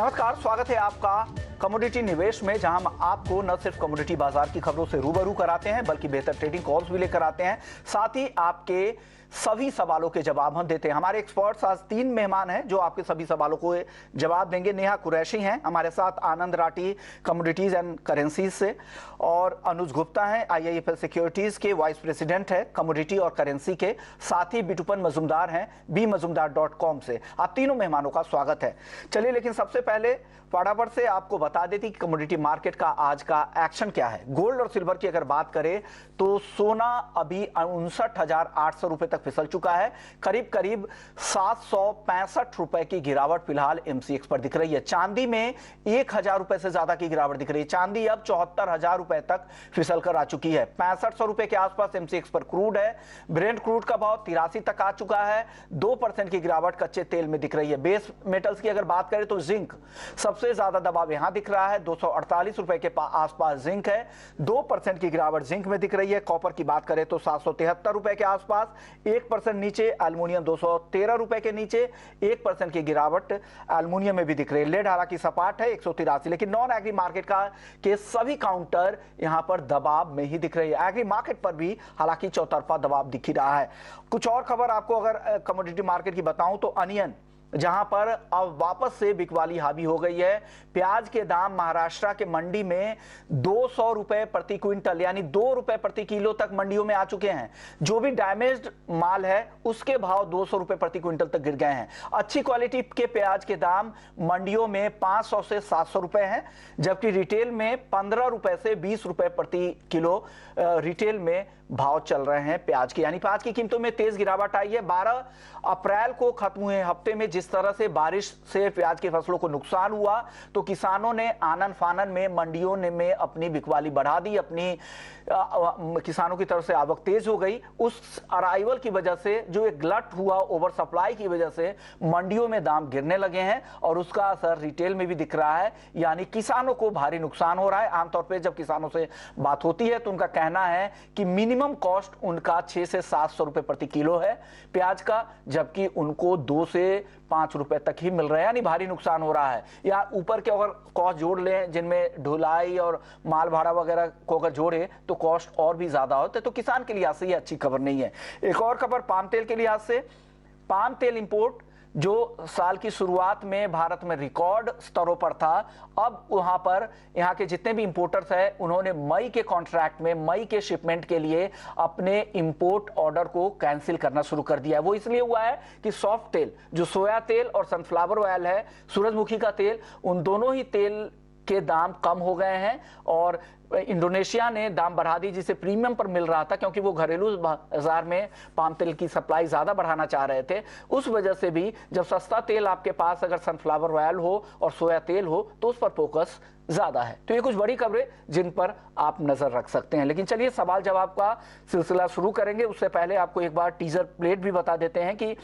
नमस्कार, स्वागत है आपका कमोडिटी निवेश में, जहां हम आपको न सिर्फ कमोडिटी बाजार की खबरों से रूबरू कराते हैं बल्कि बेहतर ट्रेडिंग कॉल्स भी लेकर आते हैं। साथ ही आपके सभी सवालों के जवाब हम देते हैं। हमारे एक्सपर्ट्स आज 3 मेहमान हैं जो आपके सभी सवालों को जवाब देंगे। नेहा कुरैशी हैं हमारे साथ, आनंद राठी कमोडिटीज एंड करेंसीज से, और अनुज गुप्ता हैं IIFL सिक्योरिटीज के वाइस प्रेसिडेंट है कमोडिटी और करेंसी के। साथ ही बिटुपन मजुमदार हैं bmazumdar.com से। आप तीनों मेहमानों का स्वागत है। चलिए, लेकिन सबसे पहले फटाफट से आपको बता देती कि कमोडिटी मार्केट का आज का एक्शन क्या है। गोल्ड और सिल्वर की अगर बात करें तो सोना अभी 59,800 रुपए तक फिसल चुका है। करीब करीब 765 रुपए की गिरावट फिलहाल MCX पर दिख रही है। चांदी में 1,000 रुपए से ज्यादा की गिरावट दिख रही है। चांदी अब 74,000 रुपए तक फिसल कर आ चुकी है। 6500 रुपए के आसपास MCX पर क्रूड है। ब्रेंट क्रूड का भाव 83 तक आ चुका है। 2% की गिरावट कच्चे तेल में दिख रही है। बेस मेटल्स की अगर बात करें तो जिंक सबसे ज्यादा दबाव यहां दिख रहा है। 248 रुपए के आसपास जिंक है। 2% की गिरावट जिंक में दिख रही है। कॉपर की बात करें तो 773 रुपए के आसपास, 1% नीचे। एल्युमिनियम 213 रुपए के नीचे, 1% की गिरावट एल्युमिनियम में भी दिख रही है। लेड हालांकि सपाट है 183, लेकिन नॉन एग्री मार्केट का के सभी काउंटर यहां पर दबाव में ही दिख रही है। एग्री मार्केट पर भी हालांकि चौतरफा दबाव दिख ही रहा है। कुछ और खबर आपको अगर कमोडिटी मार्केट की बताऊं तो अनियन, जहां पर अब वापस से बिकवाली हावी हो गई है। प्याज के दाम महाराष्ट्र के मंडी में 200 रुपए प्रति क्विंटल यानी 2 रुपए प्रति किलो तक मंडियों में आ चुके हैं। जो भी डैमेज्ड माल है उसके भाव 200 रुपए प्रति क्विंटल तक गिर गए हैं। अच्छी क्वालिटी के प्याज के दाम मंडियों में 500 से 700 रुपए हैं, जबकि रिटेल में 15 रुपए से 20 रुपए प्रति किलो रिटेल में भाव चल रहे हैं प्याज की। यानी प्याज की कीमतों में तेज गिरावट आई है। 12 अप्रैल को खत्म हुए हफ्ते में जिस तरह से बारिश से प्याज की फसलों को नुकसान हुआ तो किसानों ने आनन फानन में मंडियों में अपनी बिकवाली बढ़ा दी। अपनी किसानों की तरफ से आवक तेज हो गई। उस अराइवल की वजह से जो एक गलत हुआ, ओवर सप्लाई की वजह से मंडियों में दाम गिरने लगे हैं और उसका असर रिटेल में भी दिख रहा है। यानी किसानों को भारी नुकसान हो रहा है। आमतौर पर जब किसानों से बात होती है तो उनका कहना है कि मिनिमम कॉस्ट उनका 600 से 700 रुपए प्रति किलो है प्याज का, जबकि उनको 2 से 5 रुपए तक ही मिल रहा है। यानी भारी नुकसान हो रहा है। या ऊपर के अगर कॉस्ट जोड़ लें, जिनमें ढुलाई और माल भाड़ा वगैरह को अगर जोड़े तो कॉस्ट और भी ज्यादा होते, तो किसान के लिहाज से ये अच्छी खबर नहीं है। एक और खबर पाम तेल के लिहाज से, पाम तेल इंपोर्ट जो साल की शुरुआत में भारत में रिकॉर्ड स्तरों पर था, अब वहां पर यहां के जितने भी इंपोर्टर्स हैं उन्होंने मई के कॉन्ट्रैक्ट में, मई के शिपमेंट के लिए अपने इंपोर्ट ऑर्डर को कैंसिल करना शुरू कर दिया है। वो इसलिए हुआ है कि सॉफ्ट तेल, जो सोया तेल और सनफ्लावर ऑयल है, सूरजमुखी का तेल, उन दोनों ही तेल के दाम कम हो गए हैं और इंडोनेशिया ने दाम बढ़ा दी, जिसे प्रीमियम पर मिल रहा था क्योंकि वो घरेलू बाजार में पाम तेल की सप्लाई ज्यादा बढ़ाना चाह रहे थे। उस वजह से भी जब सस्ता तेल आपके पास अगर सनफ्लावर ऑयल हो और सोया तेल हो तो उस पर फोकस ज्यादा है। तो ये कुछ बड़ी खबरें जिन पर आप नजर रख सकते हैं। लेकिन चलिए सवाल जवाब का सिलसिला शुरू करेंगे। उससे पहले आपको एक बार टीजर प्लेट भी बता देते हैं कि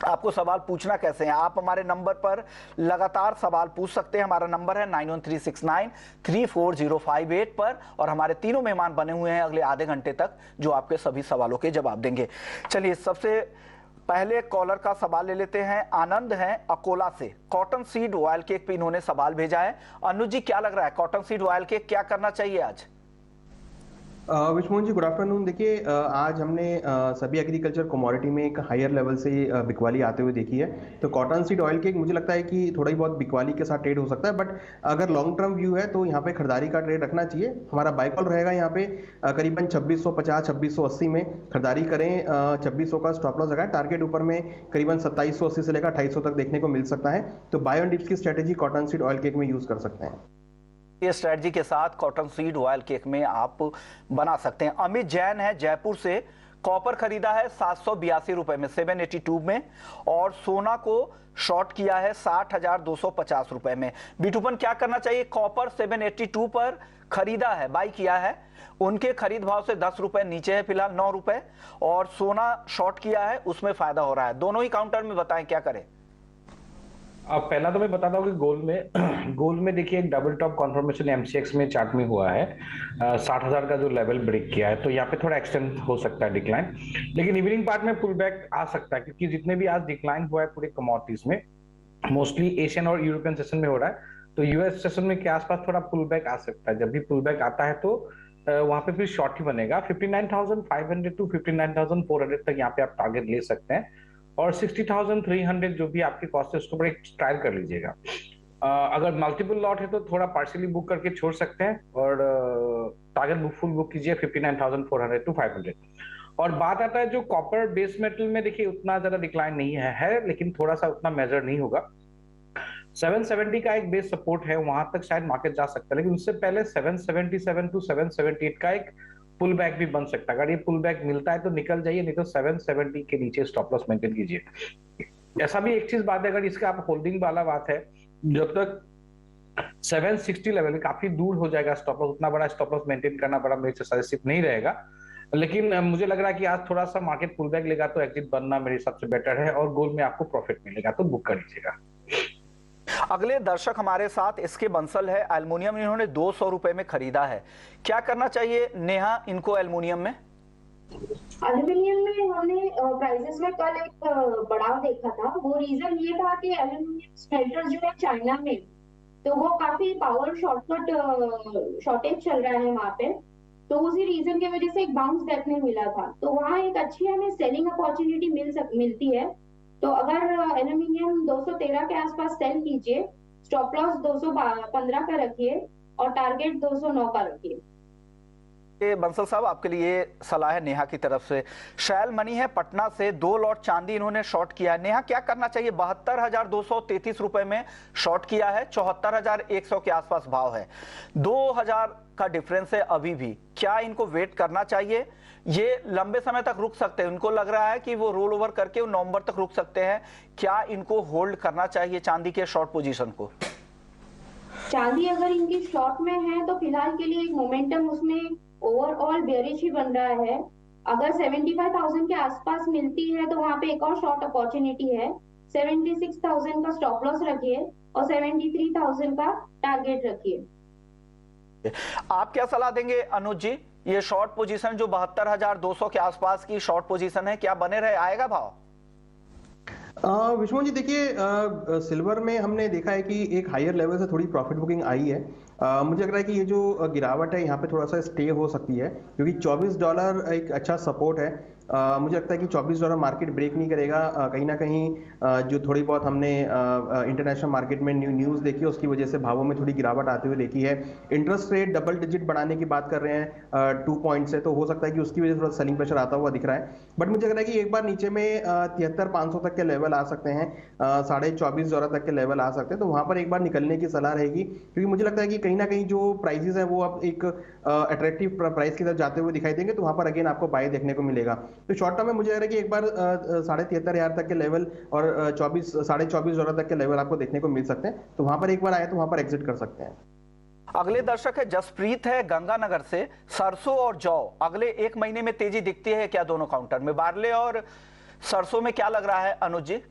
आपको सवाल पूछना कैसे है। आप हमारे नंबर पर लगातार सवाल पूछ सकते हैं। हमारा नंबर है 9136934058 पर, और हमारे तीनों मेहमान बने हुए हैं अगले आधे घंटे तक जो आपके सभी सवालों के जवाब देंगे। चलिए सबसे पहले कॉलर का सवाल ले लेते हैं। आनंद हैं अकोला से। कॉटन सीड ऑयल केक पे इन्होंने सवाल भेजा है। अनुज जी, क्या लग रहा है कॉटन सीड ऑयल केक क्या करना चाहिए आज? Vishnu ji, good afternoon. देखिए, आज हमने सभी एग्रीकल्चर कमोडिटी में एक हायर लेवल से बिकवाली आते हुए देखी है। तो कॉटन सीड ऑयल केक मुझे लगता है कि थोड़ी बहुत बिकवाली के साथ ट्रेड हो सकता है, बट अगर लॉन्ग टर्म व्यू है तो यहाँ पे खरीदारी का ट्रेड रखना चाहिए। हमारा बाय कॉल रहेगा यहाँ पे करीबन 2650 2680 में खरीदारी करें। 2600 का स्टॉप लॉस लगाए। टारगेट ऊपर में करीबन 2780 से लेकर 2800 तक देखने को मिल सकता है। तो बाय ऑन डिप्स की strategy cotton seed oil cake में यूज कर सकते हैं। ये स्ट्रेटजी के साथ कॉटन सीड ऑयल केक में आप बना सकते हैं। अमित जैन है जयपुर से। कॉपर खरीदा है 782 रुपए में 782 में, और सोना को शॉर्ट किया है 60,250 रुपए में। बिटुपन क्या करना चाहिए? कॉपर 782 पर खरीदा है, बाई किया है, उनके खरीद भाव से 10 रुपए नीचे है फिलहाल 9 रुपए, और सोना शॉर्ट किया है, उसमें फायदा हो रहा है। दोनों ही काउंटर में बताएं क्या करें। अब पहला तो मैं बताता हूँ कि गोल्ड में देखिए एक डबल टॉप कॉन्फर्मेशन MCX में चार्ट में हुआ है। 60,000 का जो लेवल ब्रेक किया है, तो यहाँ पे थोड़ा एक्सटेंड हो सकता है डिक्लाइन, लेकिन इवनिंग पार्ट में पुल बैक आ सकता है क्योंकि जितने भी आज डिक्लाइन हुआ है पूरे कमोडिटीज में मोस्टली एशियन और यूरोपियन सेशन में हो रहा है। तो यूएस सेशन में के आसपास थोड़ा पुल बैक आ सकता है। जब भी पुल बैक आता है तो वहां पे फिर शॉर्ट ही बनेगा। 59,500 टू 59,400 तक यहाँ पे आप टारगेट ले सकते हैं, और 60,300 जो भी आपकी कॉस्ट है उसको पर एक ट्रायल कर लीजिएगा। अगर मल्टीपल लॉट है तो थोड़ा पार्शियली बुक करके छोड़ सकते हैं, और टारगेट बुक फुल बुक कीजिए 59,400 टू 500। और बात आता है जो कॉपर बेस मेटल में, देखिए उतना ज्यादा डिक्लाइन नहीं है, लेकिन थोड़ा सा उतना मेजर नहीं होगा। 770 का एक बेस सपोर्ट है, वहां तक शायद मार्केट जा सकता है, लेकिन उससे पहले 777 टू 778 का एक पुल बैक भी बन सकता है। अगर ये पुल बैक मिलता है तो निकल जाइए, नहीं तो 770 के नीचे स्टॉप लॉस मेंटेन कीजिए। ऐसा भी एक चीज बात है, अगर इसका आप होल्डिंग वाला बात है, जब तक 760 लेवल काफी दूर हो जाएगा स्टॉप लॉस, उतना बड़ा स्टॉप लॉस मेंटेन करना बड़ा मेरे से सजेस्ट नहीं रहेगा। लेकिन मुझे लग रहा है कि आज थोड़ा सा मार्केट पुल बैक लेगा तो एग्जिट बनना मेरे हिसाब से बेटर है, और गोल्ड में आपको प्रॉफिट मिलेगा तो बुक कर लीजिएगा। अगले दर्शक हमारे साथ इसके बंसल है। एल्युमिनियम इन्होंने 200 रुपए में खरीदा है, क्या करना चाहिए नेहा इनको एल्युमिनियम में? एल्यूमिनियम में हमने प्राइसेस में कल एक बढ़ाव देखा था। वो रीजन ये था कि एल्यूमिनियम स्मेल्टर जो है चाइना में, तो वो काफी पावर शॉर्टेज चल रहा है वहां पे, तो उसी रीजन की वजह से एक बाउंस देखने मिला था। तो वहाँ एक अच्छी हमें सेलिंग अपॉर्चुनिटी मिलती है। तो अगर एल्यूमिनियम 213 के आसपास सेल कीजिए, स्टॉप लॉस 215 का रखिए और टारगेट 209 का रखिए। बंसल साहब आपके लिए सलाह है नेहा की तरफ से। शैल मनी है पटना से, 2 लॉट चांदी इन्होंने शॉर्ट किया है। नेहा क्या करना चाहिए? 72,233 रुपए में शॉर्ट किया है, 74,100 के आसपास भाव है, 2,000 का डिफरेंस है अभी भी। क्या इनको वेट करना चाहिए? ये लंबे समय तक रुक सकते हैं, उनको लग रहा है कि वो रोल ओवर करके नवंबर तक रुक सकते हैं। क्या इनको होल्ड करना चाहिए चांदी के शॉर्ट पोजीशन को? चांदी अगर इनकी शॉर्ट में है तो फिलहाल के लिए एक मोमेंटम उसमें ओवरऑल बेयरिश ही बन रहा है। अगर 75,000 के आसपास मिलती है तो वहां पे एक और शॉर्ट अपॉर्चुनिटी है। 76,000 का स्टॉप लॉस रखिए और 73,000 का टारगेट रखिए। आप क्या सलाह देंगे अनुज जी? ये शॉर्ट पोजीशन जो 72,200 के आसपास की शॉर्ट पोजीशन है, क्या बने रहे, आएगा भाव? विष्णु जी देखिए, सिल्वर में हमने देखा है कि एक हायर लेवल से थोड़ी प्रॉफिट बुकिंग आई है। मुझे लग रहा है कि ये जो गिरावट है यहाँ पे थोड़ा सा स्टे हो सकती है, क्योंकि $24 एक अच्छा सपोर्ट है। मुझे लगता है कि $24 मार्केट ब्रेक नहीं करेगा। कहीं ना कहीं जो थोड़ी बहुत हमने इंटरनेशनल मार्केट में न्यूज़ देखी है, उसकी वजह से भावों में थोड़ी गिरावट आते हुए देखी है। इंटरेस्ट रेट डबल डिजिट बढ़ाने की बात कर रहे हैं 2 पॉइंट से, तो हो सकता है कि उसकी वजह से थोड़ा सेलिंग प्रेशर आता हुआ दिख रहा है। बट मुझे लग रहा है कि एक बार नीचे में 73,500 तक के लेवल आ सकते हैं, $24,500 तक के लेवल आ सकते हैं, तो वहां पर एक बार निकलने की सलाह रहेगी। क्योंकि मुझे लगता है कि कहीं ना कहीं जो प्राइसेस है वो अब एक अट्रैक्टिव प्राइस की तरफ जाते हुए दिखाई देंगे, तो वहां पर अगेन आपको बाय देखने को मिलेगा। तो शॉर्ट टर्म में मुझे लग रहा है कि एक बार 73,500 तक के लेवल और $24,500 तक के लेवल आपको देखने को मिल सकते हैं, तो वहां पर एक बार आए तो वहां पर एग्जिट कर सकते हैं। अगले दर्शक है जसप्रीत है गंगानगर से। सरसों और जौ अगले 1 महीने में तेजी दिखती है क्या दोनों काउंटर में? बार्ले और सरसों में क्या लग रहा है अनुज जी?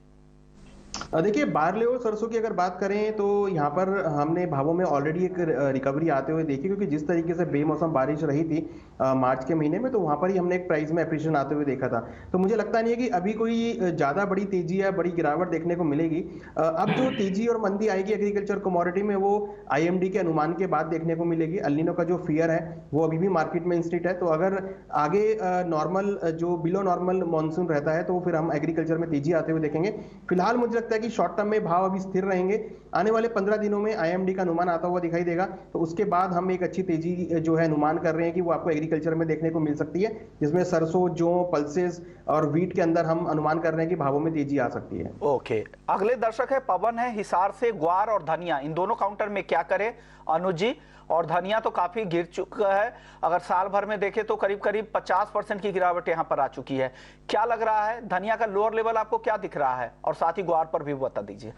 देखिए, बार्ले और सरसों की अगर बात करें तो यहाँ पर हमने भावों में ऑलरेडी एक रिकवरी आते हुए देखी, क्योंकि जिस तरीके से बेमौसम बारिश रही थी मार्च के महीने में, तो वहाँ पर ही हमने एक प्राइस में एप्रिशिएशन आते हुए देखा था। तो मुझे लगता नहीं है कि अभी कोई ज़्यादा बड़ी तेजी या बड़ी गिरावट देखने को मिलेगी। अब जो तेजी और मंदी आएगी एग्रीकल्चर कमोडिटी में, वो IMD के अनुमान के बाद देखने को मिलेगी। एल्निनो का जो फियर है वो अभी भी मार्केट में इंस्टिट है, तो अगर आगे नॉर्मल जो बिलो नॉर्मल मानसून रहता है तो फिर हम एग्रीकल्चर में तेजी आते हुए देखेंगे। फिलहाल मुझे लगता है कि शॉर्ट टर्म में भाव अभी स्थिर रहेंगे। आने वाले 15 दिनों में IMD का अनुमान आता हुआ दिखाई देगा, तो उसके बाद हम एक अच्छी तेजी जो है अनुमान कर रहे हैं कि वो आपको एग्रीकल्चर में देखने को मिल सकती है, जिसमें सरसों, जौ, पल्सेस और वीट के अंदर हम अनुमान कर रहे हैं कि भावों में तेजी आ सकती है। ओके, अगले दर्शक है पवन है हिसार से। ग्वार और धनिया इन दोनों काउंटर में क्या करें अनुज जी? और धनिया तो काफी गिर चुका है, अगर साल भर में देखें तो करीब करीब 50% की गिरावट यहां पर आ चुकी है। क्या लग रहा है धनिया का लोअर लेवल आपको क्या दिख रहा है? और साथ ही ग्वार पर भी बता दीजिए।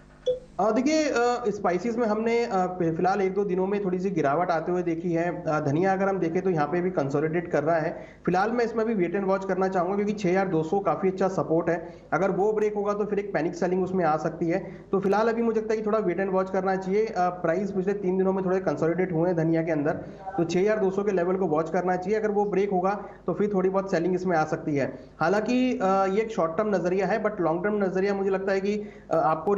देखिए, स्पाइसेस में हमने फिलहाल 1-2 दिनों में थोड़ी सी गिरावट आते हुए देखी है। धनिया अगर हम देखें तो यहाँ पे भी कंसोलिडेट कर रहा है। फिलहाल मैं इसमें भी वेट एंड वॉच करना चाहूंगा, क्योंकि 6,200 काफी अच्छा सपोर्ट है। अगर वो ब्रेक होगा तो फिर एक पैनिक सेलिंग उसमें आ सकती है। तो फिलहाल अभी मुझे लगता है कि थोड़ा वेट एंड वॉच करना चाहिए। प्राइस पिछले 3 दिनों में थोड़े कंसोलिडेट हुए हैं धनिया के अंदर, तो 6,200 के लेवल को वॉच करना चाहिए। अगर वो ब्रेक होगा तो फिर थोड़ी बहुत सेलिंग इसमें आ सकती है। हालांकि ये एक शॉर्ट टर्म नजरिया है, बट लॉन्ग टर्म नजरिया मुझे लगता है कि आपको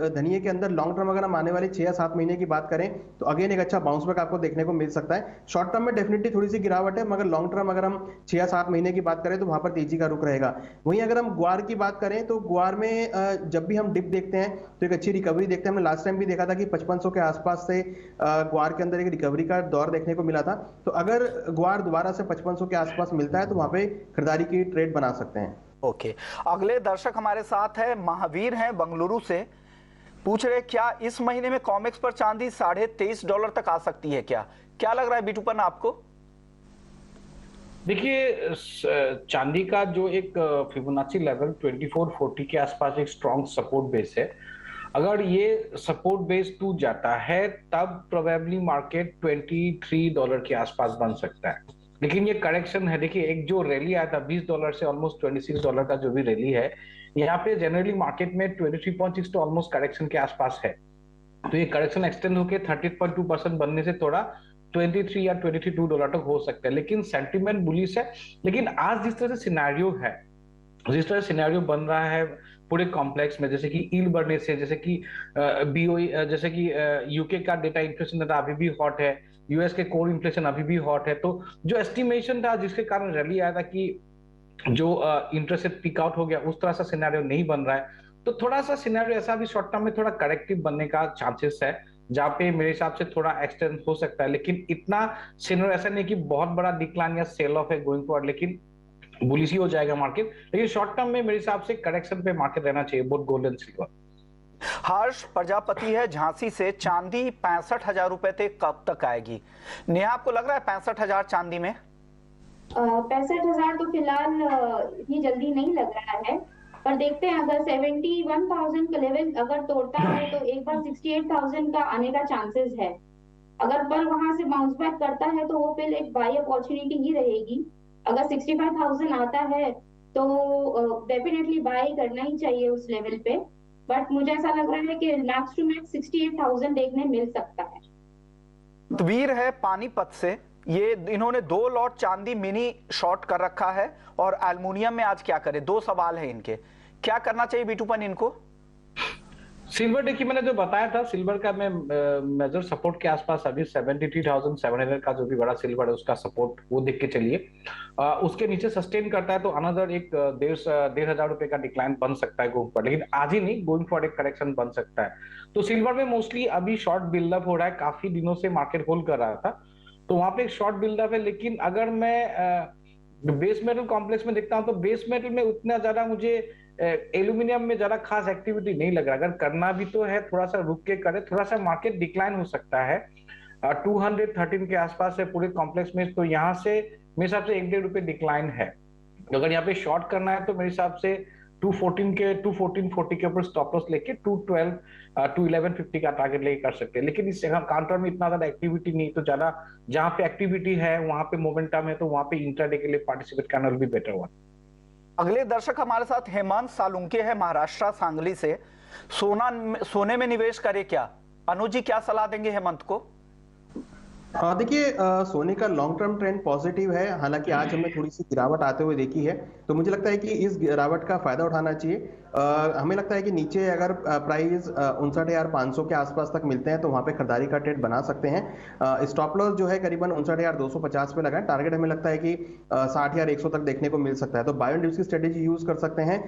धनिया महीने के अंदर लॉन्ग टर्म अगर हम आने वाले 6 या 7 महीने की बात करें तो अगेन एक अच्छा बाउंस बैक आपको देखने को मिल सकता है। शॉर्ट टर्म में डेफिनेटली थोड़ी सी गिरावट है, मगर लॉन्ग टर्म अगर हम 6 या 7 महीने की बात करें तो वहां पर तेजी का रुख रहेगा। वहीं अगर हम ग्वार की बात करें तो ग्वार में जब भी हम डिप देखते हैं तो एक अच्छी रिकवरी देखते हैं। हमने लास्ट टाइम भी देखा था कि 5500 के आसपास से ग्वार के अंदर एक रिकवरी का दौर देखने को मिला था। तो अगर ग्वार दोबारा से 5500 के आसपास मिलता है तो वहां पे खरीदारी की ट्रेड बना सकते हैं। ओके, अगले दर्शक हमारे साथ है महावीर हैं बेंगलुरु से, पूछ रहे क्या इस महीने में कॉमेक्स पर चांदी $23.5 तक आ सकती है? क्या लग रहा है बिटूपन आपको? देखिए, चांदी का जो एक फिबोनाची लेवल 2440 के आसपास एक स्ट्रॉन्ग सपोर्ट बेस है। अगर ये सपोर्ट बेस टूट जाता है तब प्रोबेबली मार्केट $23 के आसपास बन सकता है। लेकिन ये करेक्शन है, देखिए एक जो रैली आया था $20 से ऑलमोस्ट $26 का जो भी रैली है, यहाँ पे जनरली मार्केट में 23.6 तो ऑलमोस्ट करेक्शन के आसपास है। तो ये करेक्शन एक्सटेंड होकर 30.2% बनने से थोड़ा 23 या $22 तक हो सकता है। लेकिन सेंटिमेंट बुलिश है। लेकिन आज जिस तरह से सिनेरियो है, जिस तरह सिनेरियो बन रहा है पूरे कॉम्प्लेक्स में, जैसे कि यील्ड बढ़ने से, जैसे कि बीओई, जैसे कि यूके का डेटा इन्फ्लेशन डेटा अभी भी हॉट है, यूएस के कोर इन्फ्लेशन अभी भी हॉट है। तो जो एस्टिमेशन था जिसके कारण रैली आया था कि जो इंटरेस्ट रेट पीक आउट हो गया, उस तरह सा सिनेरियो नहीं बन रहा है। तो थोड़ा सा सिनेरियो ऐसा भी शॉर्ट टर्म में थोड़ा करेक्टिव बनने का चांसेस है, जहां पे मेरे हिसाब से थोड़ा एक्सटेंड हो सकता है। लेकिन इतना सिनेरियो ऐसा नहीं कि बहुत बड़ा डिक्लाइन या सेल ऑफ है गोइंग फॉरवर्ड, लेकिन बुलिश ही हो जाएगा मार्केट। लेकिन शॉर्ट टर्म में मेरे हिसाब से करेक्शन पे मार्केट रहना चाहिए, बोथ गोल्ड एंड सिल्वर। हर्ष प्रजापति है झांसी से, चांदी 65,000 रुपए तक कब तक आएगी? नेहा, आपको लग रहा है 65,000 चांदी में? 65,000 तो फिलहाल इतनी जल्दी नहीं लग रहा है, पर देखते हैं अगर 71,000 का लेवल अगर तोड़ता है तो एक बार 68,000 का आने का चांसेस है। अगर पर वहां से बाउंस बैक करता है तो वो फिर एक बाई अपॉर्चुनिटी ही रहेगी। अगर 65,000 आता है तो डेफिनेटली बाय करना ही चाहिए उस लेवल पे, बट मुझे ऐसा लग रहा है कि मैक्स टू मैक्स 68,000 देखने मिल सकता है। वीर है पानीपत से, ये इन्होंने 2 लॉट चांदी मिनी शॉर्ट कर रखा है और एल्युमिनियम में आज क्या करें? 2 सवाल है इनके, क्या करना चाहिए बिटूपन इनको? सिल्वर, देखिए मैंने जो बताया था, सिल्वर का मैं मेजर सपोर्ट के आसपास अभी 73,700 का जो भी बड़ा सिल्वर है उसका सपोर्ट वो देख के चलिए। उसके नीचे सस्टेन करता है तो अनदर एक 1,500 रुपए का डिक्लाइन बन सकता है गोइंग फॉरवर्ड, लेकिन आज ही नहीं, गोइंग फॉरवर्ड एक करेक्शन बन सकता है। तो सिल्वर में मोस्टली अभी शॉर्ट बिल्डअप हो रहा है, काफी दिनों से मार्केट होल्ड कर रहा था तो वहां पे एक शॉर्ट बिल्डअप है। लेकिन अगर मैं बेस मेटल कॉम्प्लेक्स में देखता हूं तो बेस मेटल में उतना ज्यादा मुझे एल्यूमिनियम में ज्यादा खास एक्टिविटी नहीं लग रहा। अगर करना भी तो है थोड़ा सा रुक के करे, थोड़ा सा मार्केट डिक्लाइन हो सकता है 213 के आसपास है पूरे कॉम्प्लेक्स में। तो यहाँ से मेरे हिसाब से 1-1.5 रुपए डिक्लाइन है। अगर यहाँ पे शॉर्ट करना है तो मेरे हिसाब से 214-40 के ऊपर स्टॉप लॉस लेके 21150 का टारगेट लेके कर सकते हैं। लेकिन इस काउंटर में इतना ज्यादा एक्टिविटी नहीं, तो ज्यादा जहां पे एक्टिविटी है वहां पे मोमेंटम है तो वहां पे इंट्राडे के लिए पार्टिसिपेट करना भी बेटर हुआ। अगले दर्शक हमारे साथ हेमंत सालुंके है महाराष्ट्र सांगली से, सोने में निवेश करे क्या? अनुज जी क्या सलाह देंगे हेमंत को? देखिए, सोने का लॉन्ग टर्म ट्रेंड पॉजिटिव है। हालांकि आज हमने थोड़ी सी गिरावट आते हुए देखी है, तो मुझे लगता है कि इस गिरावट का फायदा उठाना चाहिए। हमें लगता है कि नीचे अगर प्राइस 59,500 के आसपास तक मिलते हैं तो वहां पे खरीदारी का ट्रेड बना सकते हैं। स्टॉप लॉस जो है करीबन 59,250 पे लगा है। टारगेट हमें लगता है कि 60,100 तक देखने को मिल सकता है, तो बाय एंड ड्यूज की स्ट्रेटेजी यूज कर सकते हैं।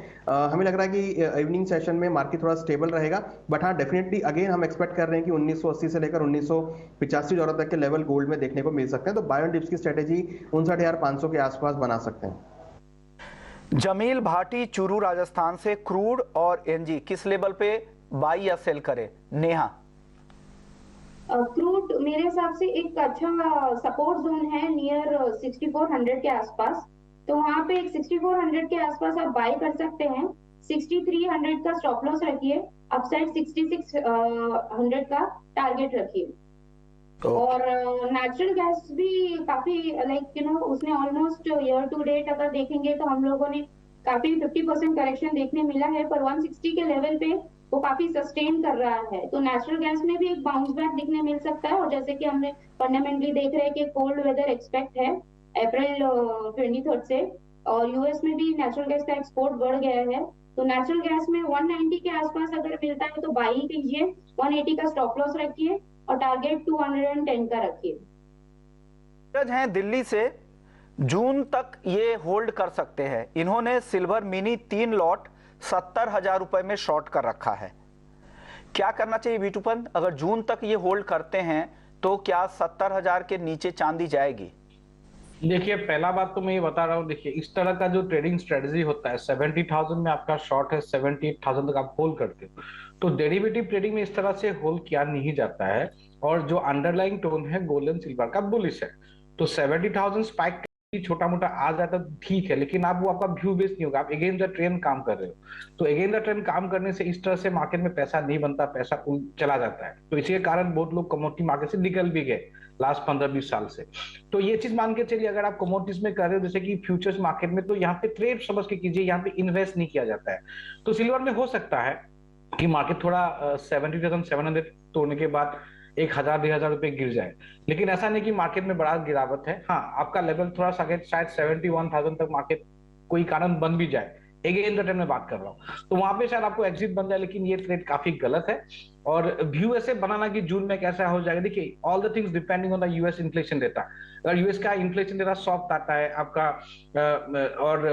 हमें लग रहा है कि इवनिंग सेशन में मार्केट थोड़ा स्टेबल रहेगा, बट हाँ डेफिनेटली अगेन हम एक्सपेक्ट कर रहे हैं कि 1980 से लेकर $1985 तक के लेवल गोल्ड में देखने को मिल सकते हैं। तो बाय एंड डिप्स की स्ट्रेटेजी 59,500 के आसपास बना सकते हैं। जमील भाटी चूरू राजस्थान से, क्रूड और एनजी किस लेवल पे बाई या सेल करे? नेहा, क्रूड मेरे हिसाब से एक अच्छा सपोर्ट जोन है नियर 6400 के आसपास, तो वहां पे एक 6400 के आसपास आप बाय कर सकते हैं। 6300 का स्टॉप लॉस रखिए, अपसाइड 6600 का टारगेट रखिए। और नेचुरल गैस भी काफी उसने ऑलमोस्ट ईयर टू डेट अगर देखेंगे तो हम लोगों ने काफी 50% करेक्शन देखने मिला है, पर 160 के लेवल पे वो काफी सस्टेन कर रहा है। तो नेचुरल गैस में भी एक बाउंस बैक दिखने मिल सकता है। और जैसे कि हमने फंडामेंटली देख रहे हैं कि कोल्ड वेदर एक्सपेक्ट है अप्रैल 23 से, और यूएस में भी नेचुरल गैस का एक्सपोर्ट बढ़ गया है। तो नेचुरल गैस में 190 के आसपास अगर मिलता है तो बाई कीजिए, 180 का स्टॉप लॉस रखिए और टारगेट 210 का रखिए। नीरज हैं दिल्ली से, जून तक ये होल्ड कर सकते हैं। इन्होंने सिल्वर मिनी 3 लॉट 70,000 रुपए में शॉर्ट कर रखा है। क्या करना चाहिए बीटूपन? अगर जून तक ये होल्ड करते हैं तो क्या 70,000 के नीचे चांदी जाएगी? देखिए, पहला बात तो मैं ये बता रहा हूँ, देखिए इस तरह का जो ट्रेडिंग स्ट्रेटजी होता है, 70,000 में आपका शॉर्ट है, 78,000 तक आप होल्ड करते हो, तो डेरिवेटिव ट्रेडिंग में इस तरह से होल्ड किया नहीं जाता है। और जो अंडरलाइंग टोन है गोल्ड एंड सिल्वर का बुलिश है, तो 70,000 स्पाइक छोटा मोटा आ जाता तो ठीक है, लेकिन आप वो आपका व्यू बेस नहीं होगा, आप अगेन द ट्रेंड काम कर रहे हो। तो अगेन द ट्रेंड काम करने से इस तरह से मार्केट में पैसा नहीं बनता, पैसा चला जाता है। तो इसी के कारण बहुत लोग कमोडिटी मार्केट से निकल भी गए लास्ट 15-20 साल से। तो ये चीज मान के चलिए, अगर आप कमोडिटीज में कर रहे हो जैसे कि फ्यूचर्स मार्केट में, तो यहाँ पे ट्रेड समझ के कीजिए, यहाँ पे इन्वेस्ट नहीं किया जाता है। तो सिल्वर में हो सकता है कि मार्केट थोड़ा 70,700 तोड़ने के बाद 1,000-2,000 रुपए गिर जाए, लेकिन ऐसा नहीं कि मार्केट में बड़ा गिरावट है। हाँ, आपका लेवल थोड़ा सा शायद 71,000 तक मार्केट कोई कारण बन भी जाए, अगेन द टाइम में बात कर रहा हूँ, तो वहां पे शायद आपको एग्जिट बन जाए, लेकिन ये ट्रेड काफी गलत है। और व्यू ऐसे बनाना कि जून में कैसा हो जाएगा, देखिए all the things depending on the US inflation data. अगर यूएस का इन्फ्लेशन डेटा सॉफ्ट आता है आपका, और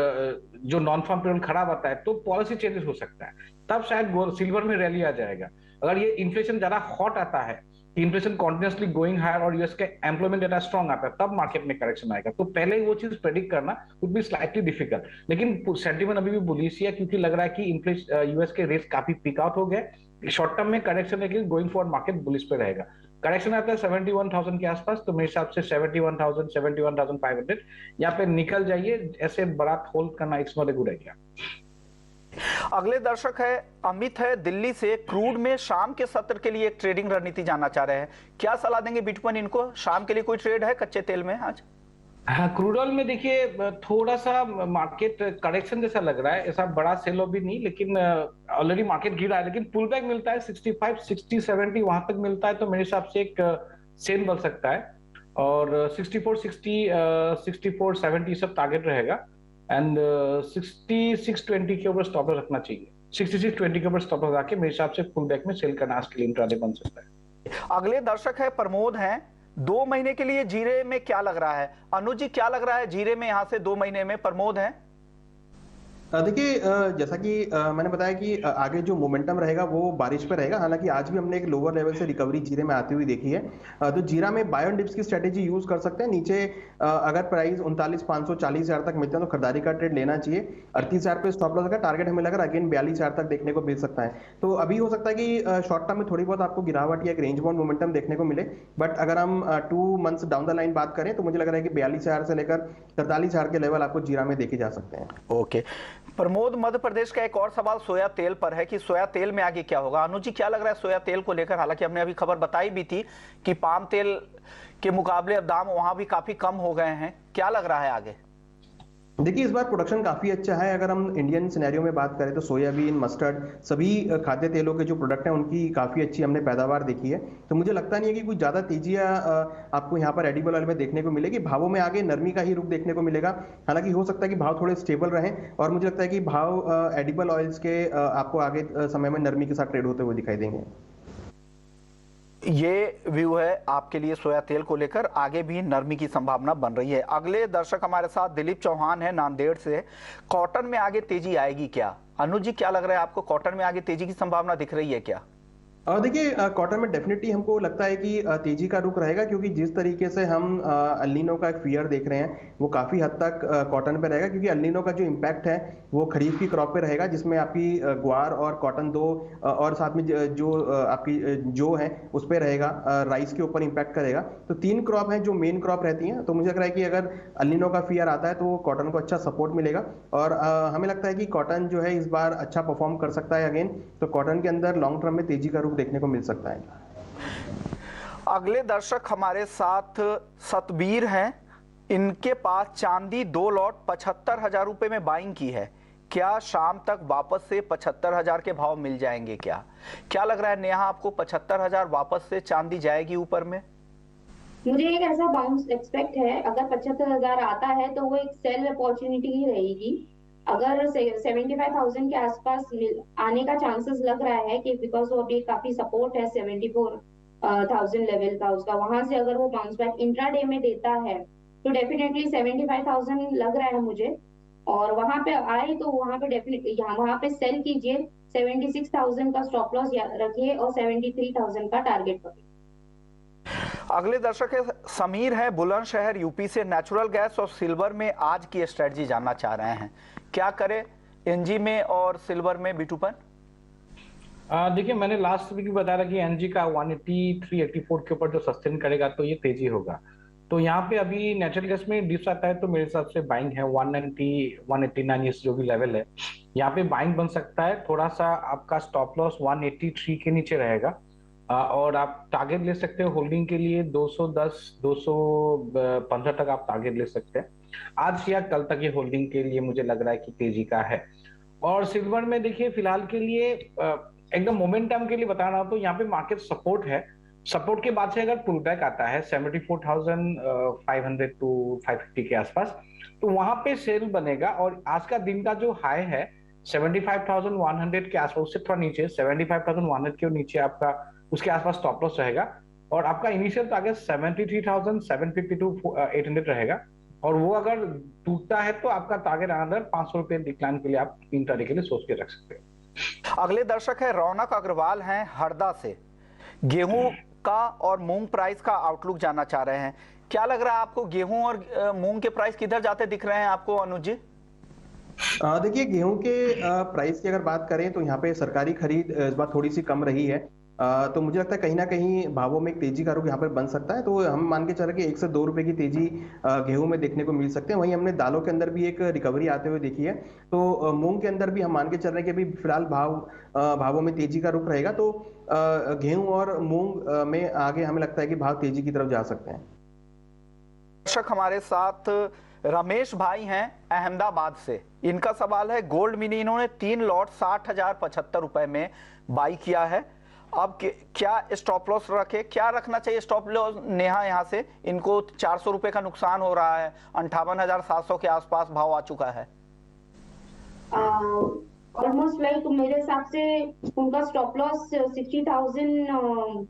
जो नॉन फार्म पेरोल खराब आता है, तो पॉलिसी चेंजेस हो सकता है, तब शायद सिल्वर में रैली आ जाएगा। अगर ये इन्फ्लेशन ज्यादा हॉट आता है, इन्फ्लेशन कॉन्टिन्यूसली गोइंग हायर और यूएस के एम्प्लॉयमेंट डेटा स्ट्रॉन्ग आता है, तब मार्केट में करेक्शन आएगा। तो पहले वो चीज प्रेडिक्ट करना वुड बी स्लाइटली डिफिकल्ट, लेकिन सेंटीमेंट अभी भी बुलिश है, क्योंकि लग रहा है कि इन्फ्लेशन यूएस के रेट्स काफी पिक आउट हो गए। शॉर्ट टर्म में करेक्शन है, गोइंग फॉरवर्ड मार्केट बुलिश पे रहेगा। करेक्शन आता है 71,000 के आसपास, तो मेरे हिसाब से 71,000, 71,500 यहाँ पे निकल जाइए। ऐसे बड़ा होल्ड करना it's not a good idea. अगले दर्शक है अमित है दिल्ली से, क्रूड में शाम के सत्र के लिए एक ट्रेडिंग रणनीति जानना चाह रहे हैं। क्या सलाह देंगे बीटूपन इनको? शाम के लिए कोई ट्रेड है कच्चे तेल में आज? हाँ, क्रूड ऑयल में देखिए थोड़ा सा मार्केट करेक्शन जैसा लग रहा है, ऐसा बड़ा सेल भी नहीं, लेकिन ऑलरेडी मार्केट गिरा है, लेकिन पुल बैक मिलता है 65, 60, 70 वहां तक मिलता है, तो मेरे हिसाब से एक सेल बन सकता है। और 64, 60, 64, 70 सब टारगेट रहेगा। एंड 6620 के ऊपर स्टॉप लॉस रखना चाहिए। 6620 के ऊपर स्टॉप लॉस रख के मेरे हिसाब से पुल बैक में सेल करना आज के लिए इंट्राडे बन सकता है। अगले दर्शक है प्रमोद हैं, 2 महीने के लिए जीरे में क्या लग रहा है? अनुज जी, क्या लग रहा है जीरे में यहां से 2 महीने में? प्रमोद हैं। देखिए, जैसा कि मैंने बताया कि आगे जो मोमेंटम रहेगा वो बारिश पे रहेगा। हालांकि आज भी हमने एक लोअर लेवल से रिकवरी जीरे में आती हुई देखी है, तो जीरा में बाय ऑन डिप्स की स्ट्रेटेजी यूज कर सकते हैं। नीचे अगर प्राइस 39,500, 40,000 तक मिलते हैं तो खरीदारी का ट्रेड लेना चाहिए। 38,000 पे स्टॉप लॉस का टारगेट हमें लग रहा है अगेन 42,000 तक देखने को मिल सकता है। तो अभी हो सकता है कि शॉर्ट टर्म में थोड़ी बहुत आपको गिरावट या एक रेंज बाउंड मोमेंटम देखने को मिले, बट अगर हम 2 मंथ्स डाउन द लाइन बात करें तो मुझे लग रहा है कि 42,000 से लेकर 43,000 के लेवल आपको जीरा में देखे जा सकते हैं। ओके प्रमोद, मध्य प्रदेश का एक और सवाल सोया तेल पर है कि सोया तेल में आगे क्या होगा? अनुज जी, क्या लग रहा है सोया तेल को लेकर? हालांकि हमने अभी खबर बताई भी थी कि पाम तेल के मुकाबले अब दाम वहां भी काफी कम हो गए हैं। क्या लग रहा है आगे? देखिए, इस बार प्रोडक्शन काफी अच्छा है। अगर हम इंडियन सिनेरियो में बात करें तो सोयाबीन, मस्टर्ड, सभी खाद्य तेलों के जो प्रोडक्ट हैं उनकी काफी अच्छी हमने पैदावार देखी है। तो मुझे लगता नहीं है कि कुछ ज्यादा तेजी आपको यहाँ पर एडिबल ऑयल में देखने को मिलेगी। भावों में आगे नरमी का ही रुख देखने को मिलेगा। हालांकि हो सकता है कि भाव थोड़े स्टेबल रहें, और मुझे लगता है कि भाव एडिबल ऑयल्स के आपको आगे समय में नरमी के साथ ट्रेड होते हुए दिखाई देंगे। ये व्यू है आपके लिए सोया तेल को लेकर, आगे भी नरमी की संभावना बन रही है। अगले दर्शक हमारे साथ दिलीप चौहान है नांदेड़ से, कॉटन में आगे तेजी आएगी क्या? अनुज जी, क्या लग रहा है आपको? कॉटन में आगे तेजी की संभावना दिख रही है क्या? देखिए, कॉटन में डेफिनेटली हमको लगता है कि तेजी का रुख रहेगा, क्योंकि जिस तरीके से हम अल नीनो का एक फियर देख रहे हैं वो काफी हद तक कॉटन पे रहेगा, क्योंकि अल नीनो का जो इम्पैक्ट है वो खरीफ की क्रॉप पे रहेगा, जिसमें आपकी ग्वार और कॉटन दो और साथ में जो आपकी जो है उस पे रहेगा, राइस के ऊपर इम्पैक्ट करेगा। तो 3 क्रॉप हैं जो मेन क्रॉप रहती हैं। तो मुझे लग रहा है कि अगर अल नीनो का फियर आता है तो कॉटन को अच्छा सपोर्ट मिलेगा, और हमें लगता है कि कॉटन जो है इस बार अच्छा परफॉर्म कर सकता है अगेन। तो कॉटन के अंदर लॉन्ग टर्म में तेजी का रुख देखने को मिल सकता है। अगले दर्शक हमारे साथ सतबीर हैं, इनके पास चांदी 2 लॉट 75,000 रुपए में बाइंग की है। क्या शाम तक वापस से 75,000 के भाव मिल जाएंगे क्या? क्या लग रहा है नेहा आपको, 75,000 वापस से चांदी जाएगी ऊपर में? मुझे एक ऐसा बाउंस एक्सपेक्ट है। अगर 75,000 आता है तो वो एक सेल अपॉर्चुनिटी ही रहेगी। अगर 75,000 के आसपास आने का चांसेस लग रहा है कि बिकॉज वो अभी काफी सपोर्ट है 74,000 लेवल का उसका, वहां से अगर वो बाउंस बैक इंट्राडे में देता है तो डेफिनेटली 75,000 लग रहा है मुझे। और वहां पे आए तो वहां पे डेफिनेटली यहाँ वहां पे सेल कीजिए, 76,000 का स्टॉप लॉस रखिए और 73,000 का टारगेट पकड़िए। अगले दर्शक है समीर है बुलंदशहर यूपी से। नेचुरल गैस और सिल्वर में आज की स्ट्रेटजी जानना चाह रहे हैं, क्या करें एनजी में और सिल्वर में बिटूपन? देखिए, मैंने लास्ट वीक भी बताया था कि एनजी का 183 84 के ऊपर जो सस्टेन करेगा तो ये तेजी होगा। तो यहाँ पे अभी नेचुरल गैस में डिप्स आता है तो मेरे हिसाब से बाइंग है 190 189 ये जो भी लेवल है यहाँ पे बाइंग बन सकता है। थोड़ा सा आपका स्टॉप लॉस 183 के नीचे रहेगा और आप टारगेट ले सकते हो होल्डिंग के लिए 210 215 तक आप टारगेट ले सकते हैं। आज या कल तक ये होल्डिंग के लिए मुझे लग रहा है कि तेजी का है। और सिल्वर में देखिए फिलहाल के लिए एकदम मोमेंटम के लिए बता रहा हूं तो यहाँ पे मार्केट सपोर्ट है। सपोर्ट के बाद से अगर पुल बैक आता है 74,500 टू 550 के आसपास तो वहां पे सेल बनेगा। और आज का दिन का जो हाई है 75,100 के आसपास, उससे थोड़ा नीचे 75,100 के नीचे आपका उसके आसपास स्टॉप लॉस रहेगा। और आपका इनिशियल टारगेट 73,750 टू 800 रहेगा। और वो अगर टूटता है तो आपका टारगेट अनदर 500 रुपए डिक्लाइन के लिए आप इंट्राडे के लिए सोच के रख सकते हैं। अगले दर्शक है रौनक अग्रवाल हैं हरदा से। गेहूं का और मूंग प्राइस का आउटलुक जानना चाह रहे हैं, क्या लग रहा है आपको गेहूं और मूंग के प्राइस किधर जाते दिख रहे हैं आपको अनुज जी? देखिए, गेहूं के प्राइस की अगर बात करें तो यहाँ पे सरकारी खरीद इस बार थोड़ी सी कम रही है। तो मुझे लगता है कहीं ना कहीं भावों में एक तेजी का रुख यहाँ पर बन सकता है। तो हम मान के चल रहे कि 1 से 2 रुपए की तेजी गेहूं में देखने को मिल सकते हैं। वहीं हमने दालों के अंदर भी एक रिकवरी आते हुए देखी है। तो मूंग के अंदर भी हम मान के चल रहे हैं कि अभी फिलहाल भावों में तेजी का रुख रहेगा। तो गेहूं और मूंग में आगे हमें लगता है कि भाव तेजी की तरफ जा सकते हैं। दर्शक हमारे साथ रमेश भाई हैं अहमदाबाद से। इनका सवाल है गोल्ड मिनी इन्होंने 3 लॉट 60,075 रुपए में बाई किया है, अब क्या स्टॉप लॉस रखे, क्या रखना चाहिए स्टॉप लॉस? नेहा यहाँ से इनको 400 रुपए का नुकसान हो रहा है, 58,700 के आसपास भाव आ चुका है। ऑलमोस्ट लाइक मेरे हिसाब से उनका स्टॉप लॉस 60,000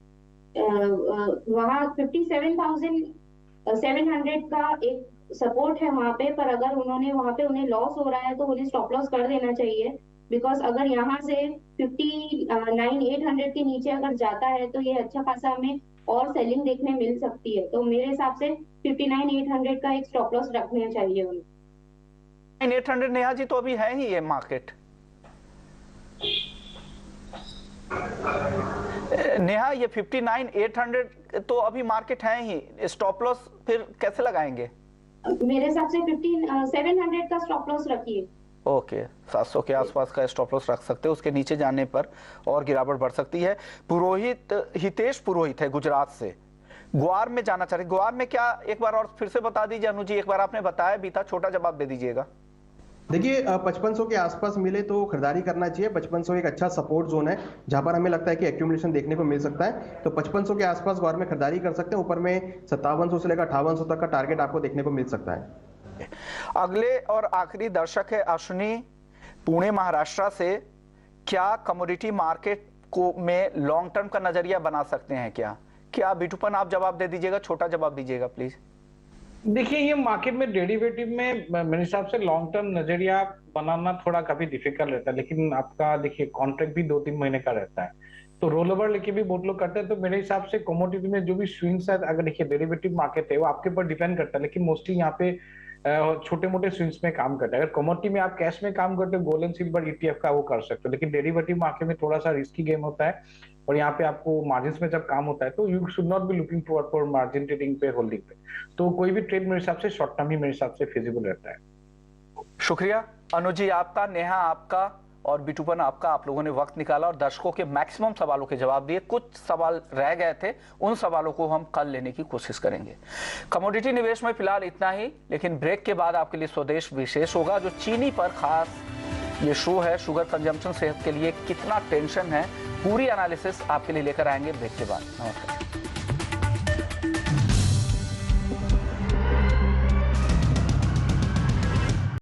वहाँ 57,700 का एक सपोर्ट है वहां पे। पर अगर उन्होंने वहां पे उन्हें लॉस हो रहा है तो उन्हें स्टॉप लॉस कर देना चाहिए। बिकॉज अगर यहाँ से 59,800 के नीचे अगर जाता है तो ये अच्छा खासा हमें और सेलिंग देखने मिल सकती है। तो मेरे हिसाब से 59,800 का एक स्टॉप लॉस रखना चाहिए उन्हें। 800 नेहा जी तो अभी है ही ये मार्केट। नेहा ये 59,800 तो अभी मार्केट है ही, स्टॉप लॉस फिर कैसे लगाएंगे? मेरे हिसाब से 700 का स्टॉप लॉस रखिए। ओके, 700 के आसपास का स्टॉप लॉस रख सकते हैं, उसके नीचे जाने पर और गिरावट बढ़ सकती है। हितेश पुरोहित है गुजरात से, ग्वार में जाना चाह रहे। ग्वार में क्या, एक बार और फिर से बता दीजिए अनुज जी, एक बार आपने बताया भी था, छोटा जवाब दे दीजिएगा। देखिए, 5500 के आसपास मिले तो खरीदारी करना चाहिए। 5500 एक अच्छा सपोर्ट जोन है जहां पर हमें लगता है कि एक्यूमुलेशन देखने को मिल सकता है। तो 5500 के आसपास ग्वार में खरीदारी कर सकते हैं। ऊपर में 5700 से लेकर 5800 तक का टारगेट आपको देखने को मिल सकता है। अगले और आखिरी दर्शक है अश्विनी पुणे महाराष्ट्र से। क्या कमोडिटी मार्केट को में लॉन्ग टर्म का नजरिया बना सकते हैं क्या बिटूपन आप जवाब दे दीजिएगा, छोटा जवाब दीजिएगा प्लीज। देखिए, ये मार्केट में डेरिवेटिव में मेरे हिसाब से लॉन्ग टर्म नजरिया बनाना थोड़ा काफी डिफिकल्ट रहता है। लेकिन आपका देखिए कॉन्ट्रैक्ट भी 2-3 महीने का रहता है, तो रोल ओवर लेके भी बहुत लोग करते हैं। तो मेरे हिसाब से कमोडिटी में जो भी स्विंग्स है, अगर देखिए डेरिवेटिव मार्केट है वो आपके ऊपर डिपेंड करता है, लेकिन मोस्टली यहाँ पे छोटे मोटे स्विंग्स में काम करता है। अगर कमोडिटी में आप कैश में काम करते हो, गोल्ड एंड सिल्वर ETF का वो कर सकते हो। लेकिन डेरिवेटिव मार्केट में थोड़ा सा रिस्की गेम होता है और यहाँ पे आपको मार्जिन में जब काम होता है तो you should not be looking for margin trading पे, होल्डिंग पे। तो कोई भी ट्रेड मेरे हिसाब से शॉर्ट टर्म ही मेरे हिसाब से फिजिबल रहता है। शुक्रिया अनुज जी आपका, नेहा आपका और बिटूपन आपका। आप लोगों ने वक्त निकाला और दर्शकों के मैक्सिमम सवालों के जवाब दिए। कुछ सवाल रह गए थे, उन सवालों को हम कल लेने की कोशिश करेंगे। कमोडिटी निवेश में फिलहाल इतना ही, लेकिन ब्रेक के बाद आपके लिए स्वदेश विशेष होगा, जो चीनी पर खास ये शो है। शुगर कंजम्पशन सेहत के लिए कितना टेंशन है, पूरी एनालिसिस आपके लिए लेकर आएंगे ब्रेक के बाद। नमस्कार।